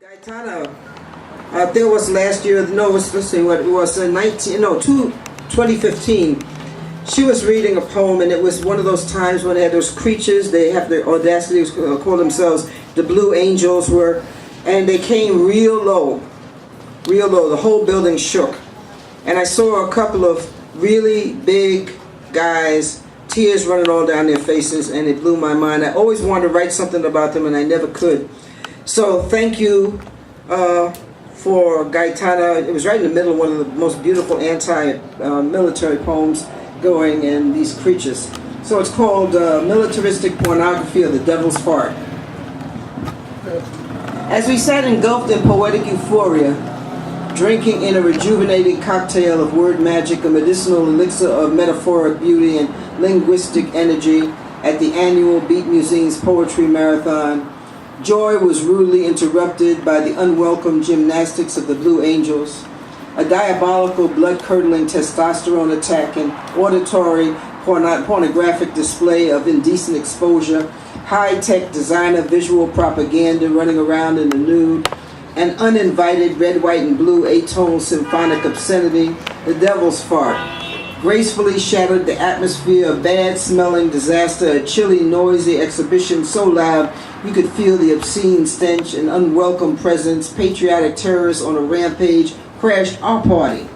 Gaetana, there was last year, no, let's see what it was, 2015. She was reading a poem, and it was one of those times when they had those creatures, they have the audacity to call themselves the Blue Angels and they came real low, the whole building shook. And I saw a couple of really big guys, tears running all down their faces, and it blew my mind. I always wanted to write something about them, and I never could. So thank you for Gaetana. It was right in the middle of one of the most beautiful anti-military poems going, and these creatures. So it's called Militaristic Pornography of the Devil's Fart. As we sat engulfed in poetic euphoria, drinking in a rejuvenating cocktail of word magic, a medicinal elixir of metaphoric beauty and linguistic energy at the annual Beat Museum's Poetry Marathon, joy was rudely interrupted by the unwelcome gymnastics of the Blue Angels, a diabolical, blood-curdling testosterone attack, and auditory pornographic display of indecent exposure, high-tech designer visual propaganda running around in the nude, an uninvited red, white, and blue eight-tone symphonic obscenity, the devil's fart, gracefully shattered the atmosphere of bad-smelling disaster, a chilly, noisy exhibition so loud you could feel the obscene stench and unwelcome presence. Patriotic terrorists on a rampage crashed our party,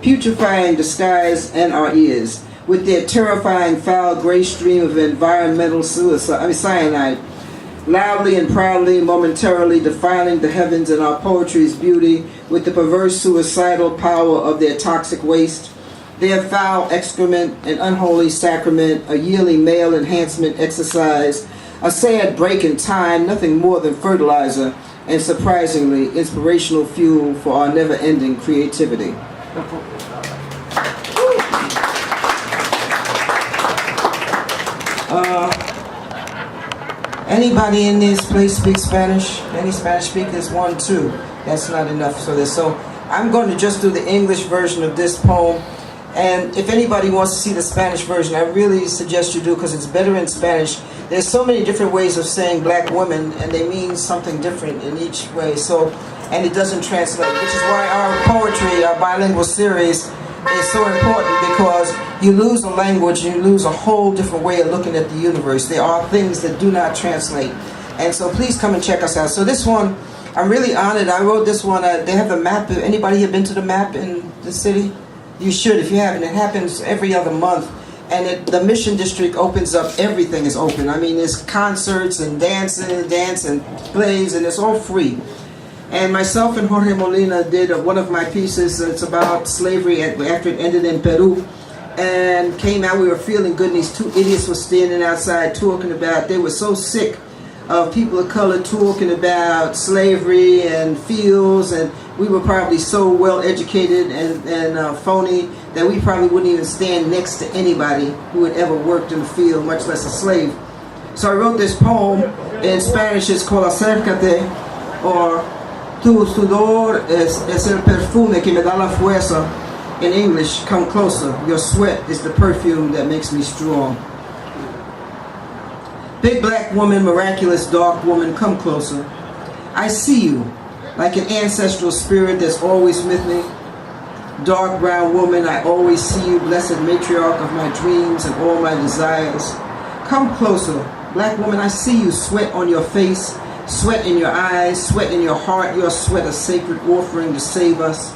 putrefying the skies and our ears, with their terrifying foul gray stream of environmental cyanide, loudly and proudly, momentarily defiling the heavens and our poetry's beauty with the perverse suicidal power of their toxic waste, their foul excrement, an unholy sacrament, a yearly male enhancement exercise, a sad break in time, nothing more than fertilizer, and surprisingly inspirational fuel for our never-ending creativity. Anybody in this place speak Spanish? Any Spanish speakers? 1, 2. That's not enough. So I'm going to just do the English version of this poem. And if anybody wants to see the Spanish version, I really suggest you do, because it's better in Spanish. There's so many different ways of saying black women, and they mean something different in each way. And it doesn't translate, which is why our poetry, our bilingual series, is so important, because you lose a language, you lose a whole different way of looking at the universe. There are things that do not translate. And so please come and check us out. So this one, I'm really honored. I wrote this one. They have the map. Anybody here been to the map in the city? You should if you haven't. It happens every other month. And the Mission District opens up. Everything is open. I mean, there's concerts and dance and plays, and it's all free. And myself and Jorge Molina did one of my pieces. It's about slavery after it ended in Peru. And came out, we were feeling good, and these two idiots were standing outside talking about, they were so sick of people of color talking about slavery and fields, and we were probably so well educated and phony that we probably wouldn't even stand next to anybody who had ever worked in the field, much less a slave. So I wrote this poem in Spanish. It's called Acércate, or Tu sudor es el perfume que me da la fuerza. In English, come closer. Your sweat is the perfume that makes me strong. Big black woman, miraculous dark woman, come closer. I see you, like an ancestral spirit that's always with me. Dark brown woman, I always see you, blessed matriarch of my dreams and all my desires. Come closer. Black woman, I see you, sweat on your face, sweat in your eyes, sweat in your heart, your sweat a sacred offering to save us.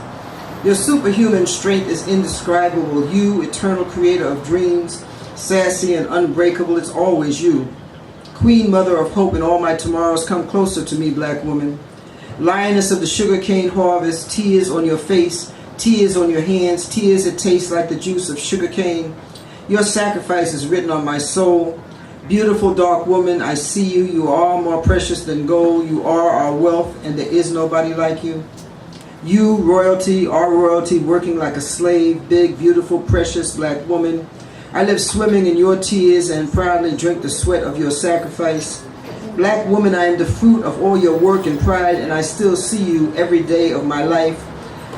Your superhuman strength is indescribable. You, eternal creator of dreams, sassy and unbreakable, it's always you. Queen, mother of hope in all my tomorrows, come closer to me, black woman. Lioness of the sugarcane harvest, tears on your face, tears on your hands, tears that taste like the juice of sugarcane. Your sacrifice is written on my soul. Beautiful dark woman, I see you. You are more precious than gold. You are our wealth, and there is nobody like you. You, royalty, our royalty, working like a slave, big, beautiful, precious black woman. I live swimming in your tears and proudly drink the sweat of your sacrifice. Black woman, I am the fruit of all your work and pride, and I still see you every day of my life.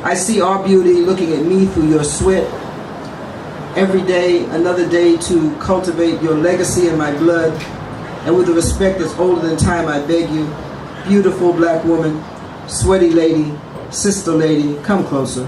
I see our beauty looking at me through your sweat. Every day, another day to cultivate your legacy in my blood. And with a respect that's older than time, I beg you, beautiful black woman, sweaty lady, sister lady, come closer.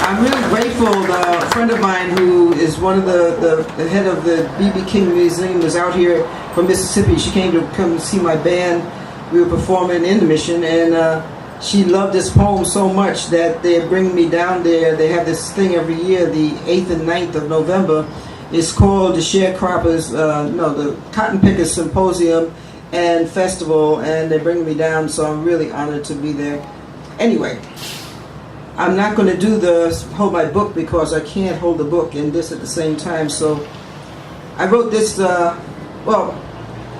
I'm really grateful. A friend of mine who is one of the head of the B.B. King Museum was out here from Mississippi. She came to come see my band. We were performing in the Mission, and she loved this poem so much that they're bringing me down there. They have this thing every year, the 8th and 9th of November. It's called the Sharecroppers, the Cotton Pickers Symposium and Festival, and they're bringing me down, so I'm really honored to be there. Anyway, I'm not going to hold my book because I can't hold the book and this at the same time. So I wrote this, well,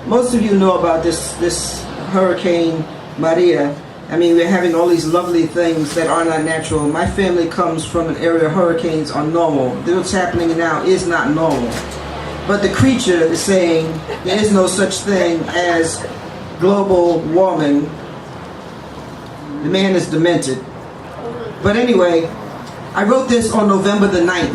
most of you know about this Hurricane Maria. I mean, we're having all these lovely things that are not natural. My family comes from an area hurricanes are normal. What's happening now is not normal. But the creature is saying there is no such thing as global warming. The man is demented. But anyway, I wrote this on November the 9th.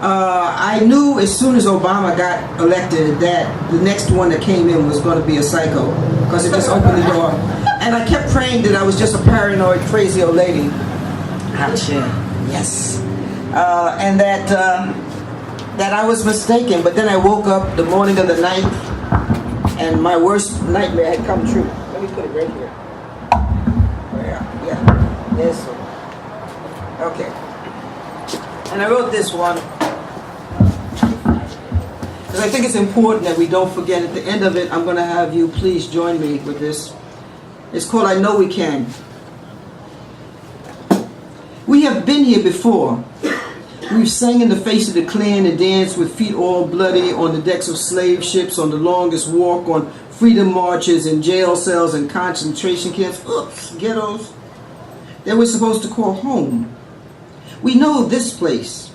I knew as soon as Obama got elected that the next one that came in was going to be a psycho, because it just opened the door. And I kept praying that I was just a paranoid, crazy old lady. Yes. And that I was mistaken. But then I woke up the morning of the 9th, and my worst nightmare had come true. Let me put it right here. Yeah. This one. Okay. And I wrote this one because I think it's important that we don't forget. At the end of it, I'm going to have you please join me with this. It's called I Know We Can. We have been here before. We've sang in the face of the Klan and danced with feet all bloody on the decks of slave ships, on the longest walk, on freedom marches, in jail cells and concentration camps. Oops, ghettos that we're supposed to call home. We know this place.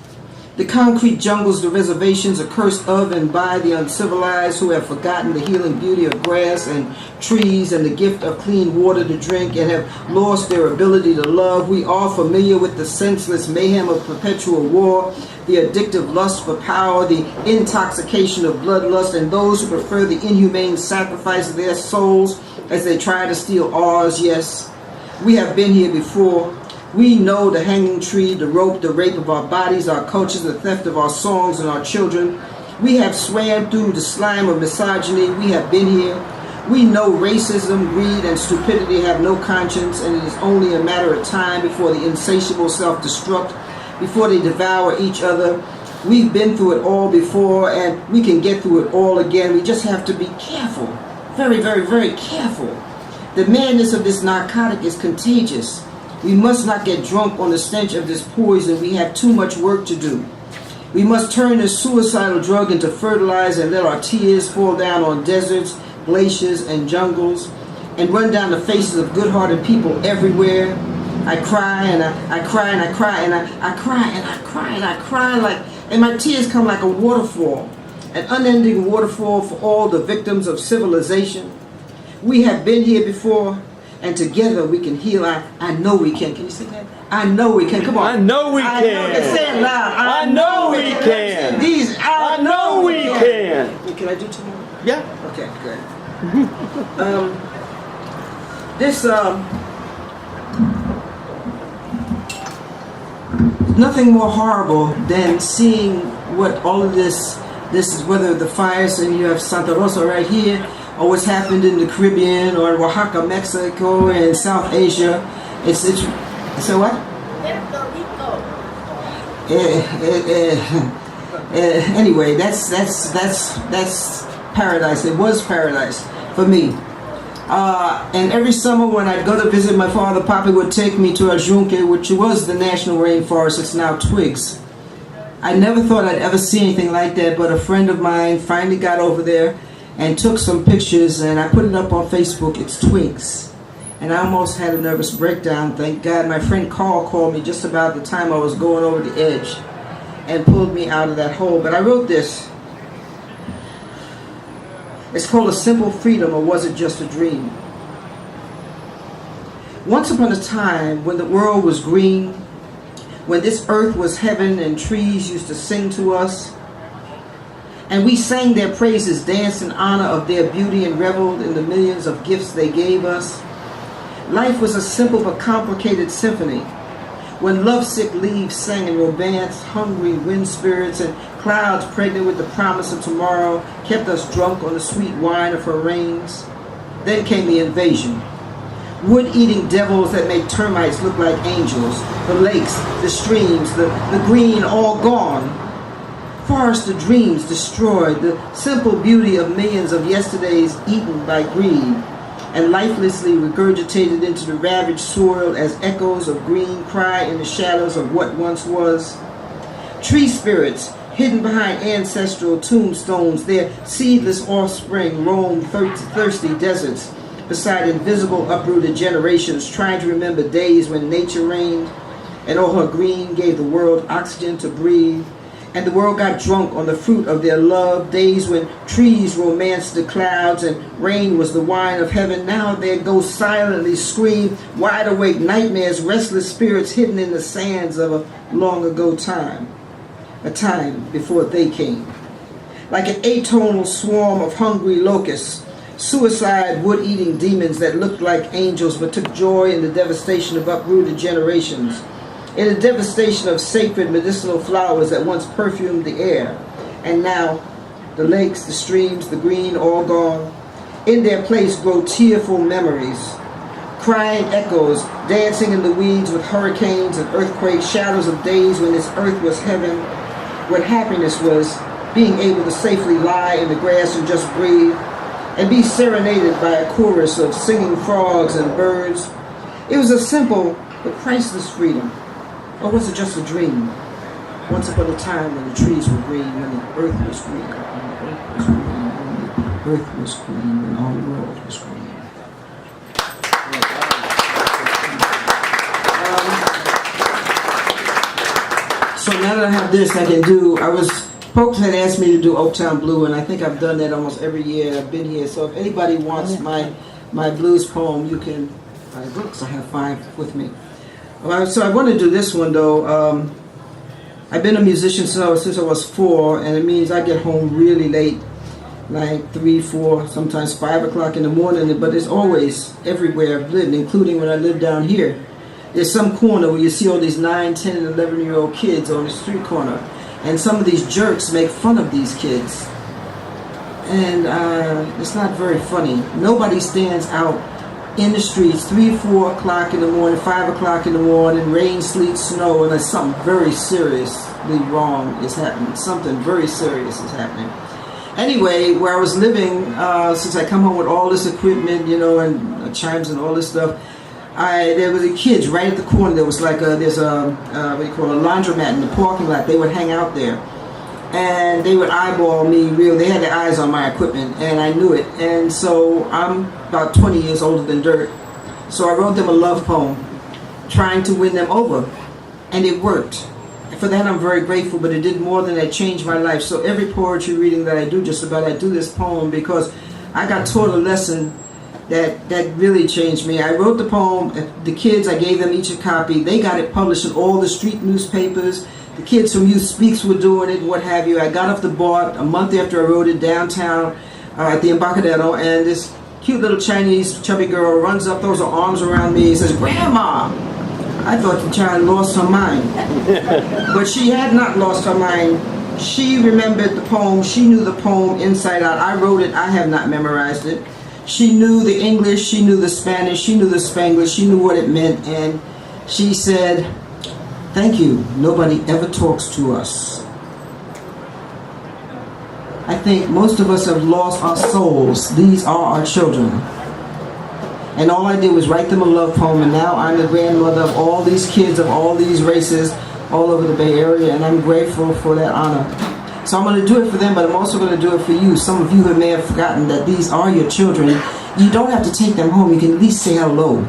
The concrete jungles, the reservations are cursed of and by the uncivilized who have forgotten the healing beauty of grass and trees and the gift of clean water to drink and have lost their ability to love. We are familiar with the senseless mayhem of perpetual war, the addictive lust for power, the intoxication of bloodlust, and those who prefer the inhumane sacrifice of their souls as they try to steal ours. Yes, we have been here before. We know the hanging tree, the rope, the rape of our bodies, our cultures, the theft of our songs and our children. We have swam through the slime of misogyny. We have been here. We know racism, greed, and stupidity have no conscience, and it is only a matter of time before the insatiable self-destruct, before they devour each other. We've been through it all before, and we can get through it all again. We just have to be careful. Very, very, very careful. The madness of this narcotic is contagious. We must not get drunk on the stench of this poison. We have too much work to do. We must turn this suicidal drug into fertilizer and let our tears fall down on deserts, glaciers, and jungles, and run down the faces of good-hearted people everywhere. I cry and I cry and I cry and I cry and I cry and I cry and my tears come like a waterfall, an unending waterfall for all the victims of civilization. We have been here before. And together we can heal. I know we can. Can you sing that? I know we can. Come on. I know we can. Say it loud. I know we can. I know we can. Can I do two more? Yeah. Okay, good. Nothing more horrible than seeing what all of this is, whether the fires, and you have Santa Rosa right here, or what's happened in the Caribbean, or in Oaxaca, Mexico, and South Asia. It's so what? Anyway, that's paradise. It was paradise for me. And every summer when I'd go to visit my father, Papa would take me to Ajunque, which was the national rainforest. It's now twigs. I never thought I'd ever see anything like that, but a friend of mine finally got over there and took some pictures, and I put it up on Facebook. It's twigs. And I almost had a nervous breakdown. Thank God my friend Carl called me just about the time I was going over the edge and pulled me out of that hole. But I wrote this. It's called A Simple Freedom, or Was It Just a Dream? Once upon a time when the world was green, when this earth was heaven and trees used to sing to us, And we sang their praises, danced in honor of their beauty, and reveled in the millions of gifts they gave us. Life was a simple but complicated symphony. When lovesick leaves sang in romance, hungry wind spirits and clouds pregnant with the promise of tomorrow kept us drunk on the sweet wine of her rains. Then came the invasion. Wood-eating devils that made termites look like angels. The lakes, the streams, the green all gone. Forest of dreams destroyed, the simple beauty of millions of yesterdays eaten by greed, and lifelessly regurgitated into the ravaged soil as echoes of green cry in the shadows of what once was. Tree spirits, hidden behind ancestral tombstones, their seedless offspring roamed thirsty deserts beside invisible uprooted generations, trying to remember days when nature reigned and all her green gave the world oxygen to breathe. And the world got drunk on the fruit of their love, days when trees romanced the clouds and rain was the wine of heaven. Now they go silently scream, wide awake nightmares, restless spirits hidden in the sands of a long ago time, a time before they came. Like an atonal swarm of hungry locusts, suicide wood-eating demons that looked like angels but took joy in the devastation of uprooted generations, in the devastation of sacred medicinal flowers that once perfumed the air, and now the lakes, the streams, the green, all gone. In their place grow tearful memories, crying echoes, dancing in the weeds with hurricanes and earthquakes, shadows of days when this earth was heaven, when happiness was being able to safely lie in the grass and just breathe, and be serenaded by a chorus of singing frogs and birds. It was a simple but priceless freedom. Or was it just a dream? Once upon a time when the trees were green, when the earth was green, when the earth was green, when the earth was green, when all the world was green. So now that I have this, I can do, folks had asked me to do Oaktown Blue, and I think I've done that almost every year I've been here. So if anybody wants my blues poem, you can buy books. I have 5 with me. So I want to do this one though. I've been a musician since I was 4, and it means I get home really late, like 3, 4, sometimes 5 o'clock in the morning, but it's always everywhere I've lived, including when I lived down here. There's some corner where you see all these 9, 10, and 11-year-old kids on the street corner, and some of these jerks make fun of these kids. And it's not very funny. Nobody stands out in the streets 3, 4 o'clock in the morning, 5 o'clock in the morning, rain, sleet, snow, unless something very seriously wrong is happening. Something very serious is happening. Anyway, where I was living, since I come home with all this equipment, you know, and chimes and all this stuff, there was a kids right at the corner. There was like there's a what do you call it, a laundromat in the parking lot. They would hang out there, and they would eyeball me real. They had their eyes on my equipment, and I knew it. And so I'm about 20 years older than dirt. So I wrote them a love poem, trying to win them over, and it worked. And for that I'm very grateful. But it did more than that, changed my life. So every poetry reading that I do, just about, I do this poem because I got taught a lesson that really changed me. I wrote the poem. The kids, I gave them each a copy. They got it published in all the street newspapers. The kids from Youth Speaks were doing it, what have you. I got off the board a month after I wrote it downtown at the Embarcadero, and this cute little Chinese chubby girl runs up, throws her arms around me, and says, "Grandma!" I thought the child lost her mind. But she had not lost her mind. She remembered the poem. She knew the poem inside out. I wrote it. I have not memorized it. She knew the English. She knew the Spanish. She knew the Spanglish. She knew what it meant. And she said, "Thank you. Nobody ever talks to us." I think most of us have lost our souls. These are our children. And all I did was write them a love poem, and now I'm the grandmother of all these kids of all these races all over the Bay Area, and I'm grateful for that honor. So I'm going to do it for them, but I'm also going to do it for you. Some of you who may have forgotten that these are your children. You don't have to take them home. You can at least say hello.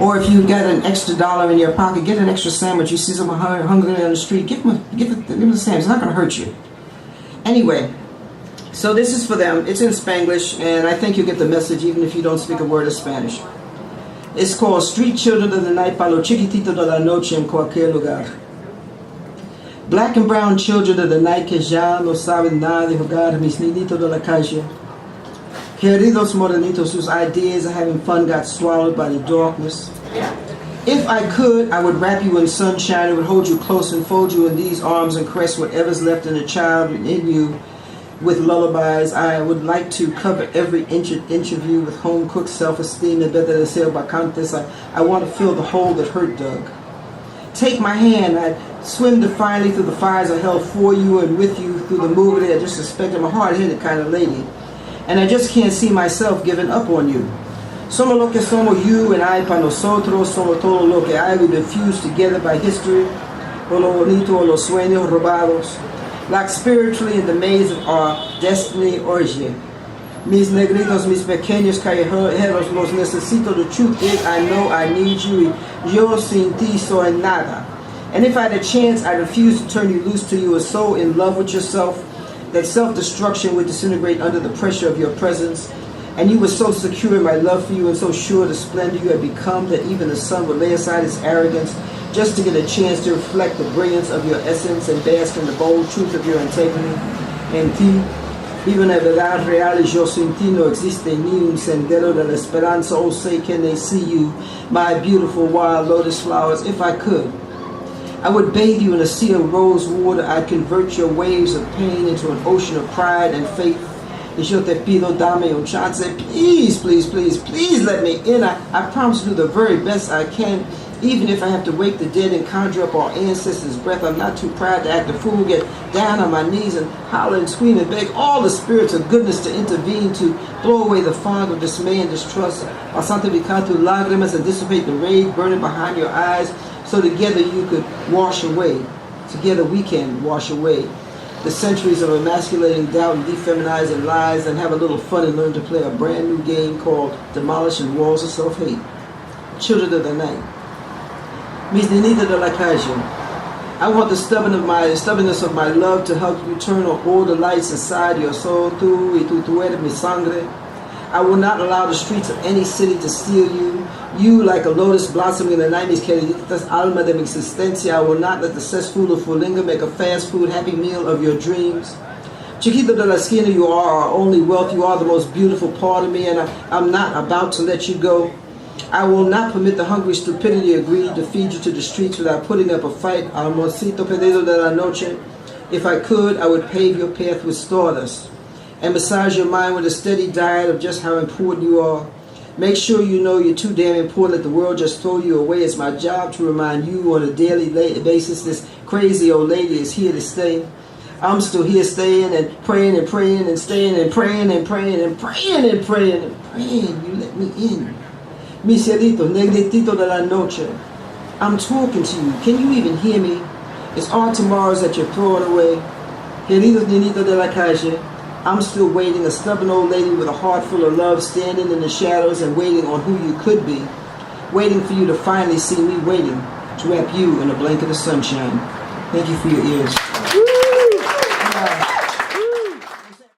Or if you got an extra $1 in your pocket, get an extra sandwich. You see someone hungry on the street, give them the sandwich. It's not going to hurt you. Anyway, so this is for them. It's in Spanglish, and I think you get the message even if you don't speak a word of Spanish. It's called Street Children of the Night, para los chiquititos de la noche en cualquier lugar. Black and brown children of the night que ya no saben nada de jugar, mis niñitos de la calle. Queridos morenitos whose ideas of having fun got swallowed by the darkness. If I could, I would wrap you in sunshine, I would hold you close and fold you in these arms and caress whatever's left in the child in you with lullabies. I would like to cover every interview with home-cooked self-esteem and better deseo bacantes. I want to fill the hole that hurt Doug. Take my hand, I'd swim defiantly through the fires I held for you and with you through the movie that I just suspected. I'm a hard-headed kind of lady. And I just can't see myself giving up on you. Somos lo que somos, you and I, para nosotros, somos todo lo que hay. We've been fused together by history, o lo bonito, o los sueños robados. Like spiritually in the maze of our destiny, origin. Mis negritos, mis pequeños callejeros, los necesito. The truth is, I know I need you. Yo sin ti soy nada. And if I had a chance, I refuse to turn you loose till you are so in love with yourself that self-destruction would disintegrate under the pressure of your presence. And you were so secure in my love for you and so sure of the splendor you had become that even the sun would lay aside its arrogance just to get a chance to reflect the brilliance of your essence and bask in the bold truth of your integrity. En ti, vivo en la verdad real y yo sin ti no existe ni un sendero de la esperanza. Oh, say can they see you, my beautiful wild lotus flowers. If I could, I would bathe you in a sea of rose water. I'd convert your waves of pain into an ocean of pride and faith. Yo te pido, dame un chance. Please, please, please, please let me in. I promise to do the very best I can, even if I have to wake the dead and conjure up our ancestors' breath. I'm not too proud to act a fool, get down on my knees and holler and scream and beg all the spirits of goodness to intervene to blow away the fog of dismay and distrust. Or something become through lágrimas and dissipate the rage burning behind your eyes, so together you could wash away. Together we can wash away the centuries of emasculating doubt and defeminizing lies, and have a little fun and learn to play a brand new game called Demolishing Walls of Self-Hate. Children of the night. Mis niñitas de la calle. I want the stubbornness of my love to help you turn on all the lights inside your soul. Tú y tú eres mi sangre. I will not allow the streets of any city to steal you. You, like a lotus blossoming in the night, mis queriditas alma de mi existencia. I will not let the cesspool of Fulinga make a fast food happy meal of your dreams. Chiquito de la esquina, you are our only wealth. You are the most beautiful part of me, and I'm not about to let you go. I will not permit the hungry stupidity of greed to feed you to the streets without putting up a fight. Amorcito perdido de la noche. If I could, I would pave your path with stardust and massage your mind with a steady diet of just how important you are. Make sure you know you're too damn important that the world just throw you away. It's my job to remind you on a daily basis this crazy old lady is here to stay. I'm still here staying and praying and praying and staying and praying and praying and praying and praying and praying. You let me in. Mi cielito, negritito de la noche. I'm talking to you. Can you even hear me? It's all tomorrows that you're throwing away. Queridos niñitos de la calle. I'm still waiting, a stubborn old lady with a heart full of love, standing in the shadows and waiting on who you could be. Waiting for you to finally see me, waiting to wrap you in a blanket of sunshine. Thank you for your ears.